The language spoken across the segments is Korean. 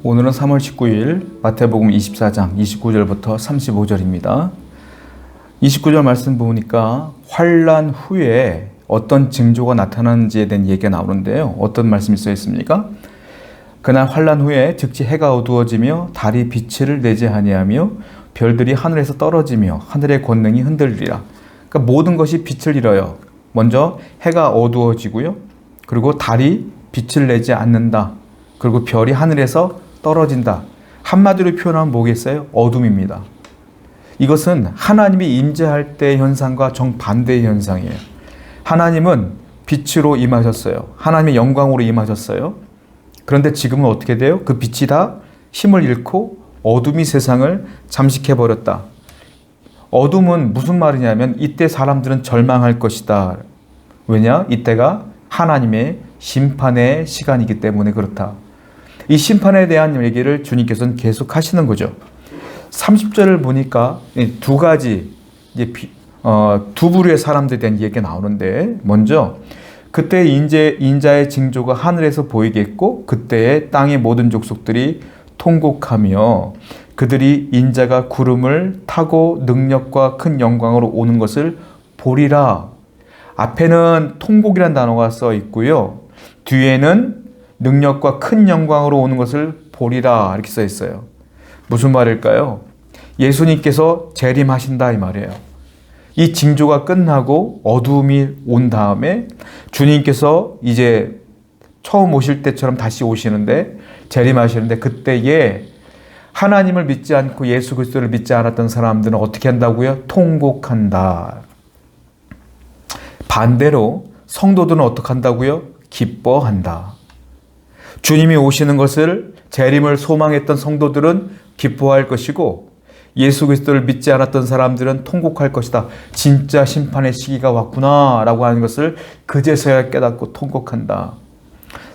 오늘은 3월 19일 마태복음 24장 29절부터 35절입니다. 29절 말씀 보니까 환난 후에 어떤 징조가 나타나는지에 대한 얘기가 나오는데요. 어떤 말씀이 써 있습니까? 그날 환난 후에 즉시 해가 어두워지며 달이 빛을 내지 아니하며 별들이 하늘에서 떨어지며 하늘의 권능이 흔들리라. 그러니까 모든 것이 빛을 잃어요. 먼저 해가 어두워지고요. 그리고 달이 빛을 내지 않는다. 그리고 별이 하늘에서 떨어진다. 한마디로 표현하면 뭐겠어요? 어둠입니다. 이것은 하나님이 임재할 때의 현상과 정반대의 현상이에요. 하나님은 빛으로 임하셨어요. 하나님의 영광으로 임하셨어요. 그런데 지금은 어떻게 돼요? 그 빛이 다 힘을 잃고 어둠이 세상을 잠식해버렸다. 어둠은 무슨 말이냐면 이때 사람들은 절망할 것이다. 왜냐? 이때가 하나님의 심판의 시간이기 때문에 그렇다. 이 심판에 대한 얘기를 주님께서는 계속 하시는 거죠. 30절을 보니까 두 가지, 두 부류의 사람들에 대한 얘기가 나오는데, 먼저 그때 인자의 징조가 하늘에서 보이겠고 그때의 땅의 모든 족속들이 통곡하며 그들이 인자가 구름을 타고 능력과 큰 영광으로 오는 것을 보리라. 앞에는 통곡이라는 단어가 써 있고요. 뒤에는 능력과 큰 영광으로 오는 것을 보리라 이렇게 써 있어요. 무슨 말일까요? 예수님께서 재림하신다 이 말이에요. 이 징조가 끝나고 어두움이 온 다음에 주님께서 이제 처음 오실 때처럼 다시 오시는데 재림하시는데 그때에 하나님을 믿지 않고 예수 그리스도를 믿지 않았던 사람들은 어떻게 한다고요? 통곡한다. 반대로 성도들은 어떻게 한다고요? 기뻐한다. 주님이 오시는 것을 재림을 소망했던 성도들은 기뻐할 것이고 예수 그리스도를 믿지 않았던 사람들은 통곡할 것이다. 진짜 심판의 시기가 왔구나 라고 하는 것을 그제서야 깨닫고 통곡한다.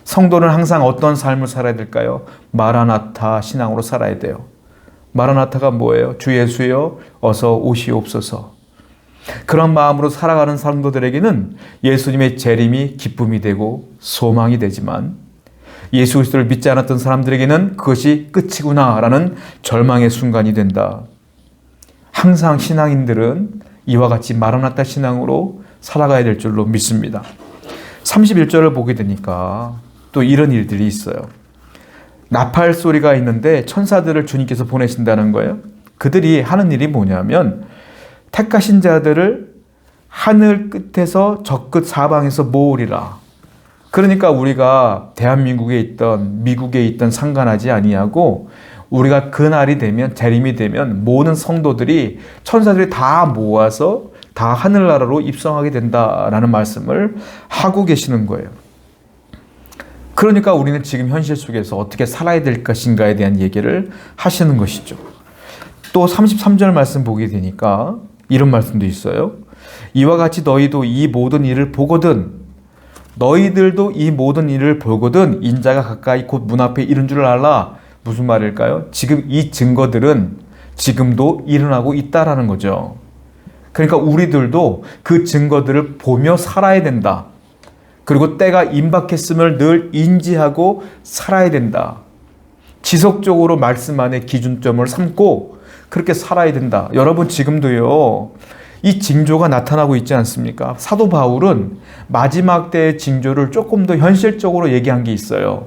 성도는 항상 어떤 삶을 살아야 될까요? 마라나타 신앙으로 살아야 돼요. 마라나타가 뭐예요? 주 예수여 어서 오시옵소서. 그런 마음으로 살아가는 성도들에게는 예수님의 재림이 기쁨이 되고 소망이 되지만 예수 그리스도를 믿지 않았던 사람들에게는 그것이 끝이구나라는 절망의 순간이 된다. 항상 신앙인들은 이와 같이 마라나타 신앙으로 살아가야 될 줄로 믿습니다. 31절을 보게 되니까 또 이런 일들이 있어요. 나팔 소리가 있는데 천사들을 주님께서 보내신다는 거예요. 그들이 하는 일이 뭐냐면 택하신 자들을 하늘 끝에서 저 끝 사방에서 모으리라. 그러니까 우리가 대한민국에 있던 미국에 있던 상관하지 아니하고 우리가 그날이 되면 재림이 되면 모든 성도들이 천사들이 다 모아서 다 하늘나라로 입성하게 된다라는 말씀을 하고 계시는 거예요. 그러니까 우리는 지금 현실 속에서 어떻게 살아야 될 것인가에 대한 얘기를 하시는 것이죠. 또 33절 말씀 보게 되니까 이런 말씀도 있어요. 이와 같이 너희도 이 모든 일을 보거든 너희들도 이 모든 일을 보거든 인자가 가까이 곧 문 앞에 이른 줄 알라. 무슨 말일까요? 지금 이 증거들은 지금도 일어나고 있다라는 거죠. 그러니까 우리들도 그 증거들을 보며 살아야 된다. 그리고 때가 임박했음을 늘 인지하고 살아야 된다. 지속적으로 말씀 안에 기준점을 삼고 그렇게 살아야 된다. 여러분 지금도요. 이 징조가 나타나고 있지 않습니까? 사도 바울은 마지막 때의 징조를 조금 더 현실적으로 얘기한 게 있어요.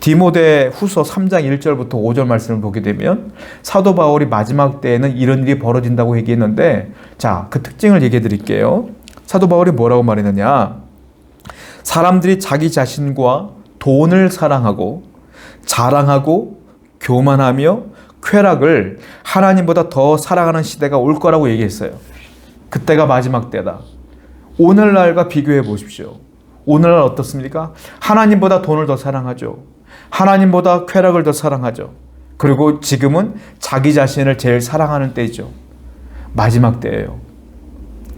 디모데 후서 3장 1절부터 5절 말씀을 보게 되면 사도 바울이 마지막 때에는 이런 일이 벌어진다고 얘기했는데 자, 그 특징을 얘기해 드릴게요. 사도 바울이 뭐라고 말했느냐? 사람들이 자기 자신과 돈을 사랑하고 자랑하고 교만하며 쾌락을 하나님보다 더 사랑하는 시대가 올 거라고 얘기했어요. 그때가 마지막 때다. 오늘날과 비교해 보십시오. 오늘날 어떻습니까? 하나님보다 돈을 더 사랑하죠. 하나님보다 쾌락을 더 사랑하죠. 그리고 지금은 자기 자신을 제일 사랑하는 때죠. 마지막 때예요.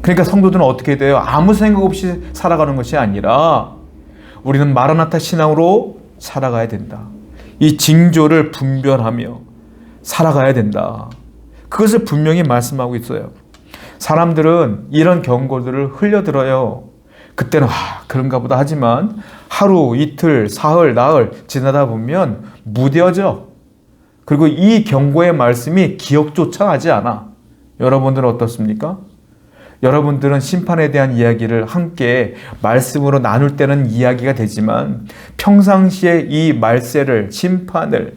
그러니까 성도들은 어떻게 돼요? 아무 생각 없이 살아가는 것이 아니라 우리는 마라나타 신앙으로 살아가야 된다. 이 징조를 분별하며 살아가야 된다. 그것을 분명히 말씀하고 있어요. 사람들은 이런 경고들을 흘려들어요. 그때는 그런가 보다 하지만 하루, 이틀, 사흘, 나흘 지나다 보면 무뎌져. 그리고 이 경고의 말씀이 기억조차 하지 않아. 여러분들은 어떻습니까? 여러분들은 심판에 대한 이야기를 함께 말씀으로 나눌 때는 이야기가 되지만 평상시에 이 말세를, 심판을,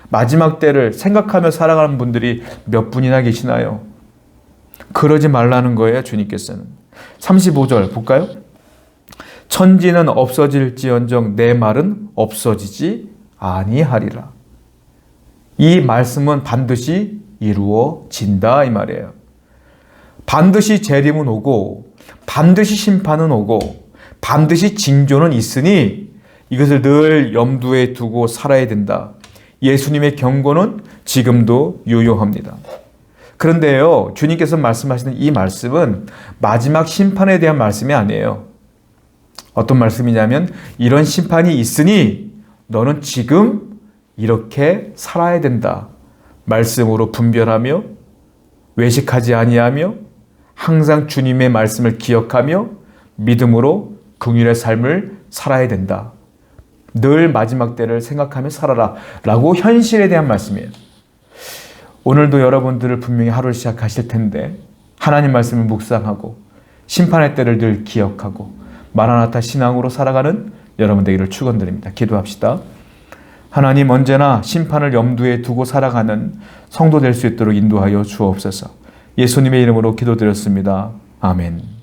마지막 때를 생각하며 살아가는 분들이 몇 분이나 계시나요? 그러지 말라는 거예요, 주님께서는. 35절 볼까요? 천지는 없어질지언정 내 말은 없어지지 아니하리라. 이 말씀은 반드시 이루어진다 이 말이에요. 반드시 재림은 오고 반드시 심판은 오고 반드시 징조는 있으니 이것을 늘 염두에 두고 살아야 된다. 예수님의 경고는 지금도 유효합니다. 그런데요, 주님께서 말씀하시는 이 말씀은 마지막 심판에 대한 말씀이 아니에요. 어떤 말씀이냐면 이런 심판이 있으니 너는 지금 이렇게 살아야 된다. 말씀으로 분별하며 외식하지 아니하며 항상 주님의 말씀을 기억하며 믿음으로 긍휼의 삶을 살아야 된다. 늘 마지막 때를 생각하며 살아라 라고 현실에 대한 말씀이에요. 오늘도 여러분들을 분명히 하루를 시작하실 텐데 하나님 말씀을 묵상하고 심판의 때를 늘 기억하고 마라나타 신앙으로 살아가는 여러분 되기를 축원드립니다. 기도합시다. 하나님, 언제나 심판을 염두에 두고 살아가는 성도 될 수 있도록 인도하여 주옵소서. 예수님의 이름으로 기도드렸습니다. 아멘.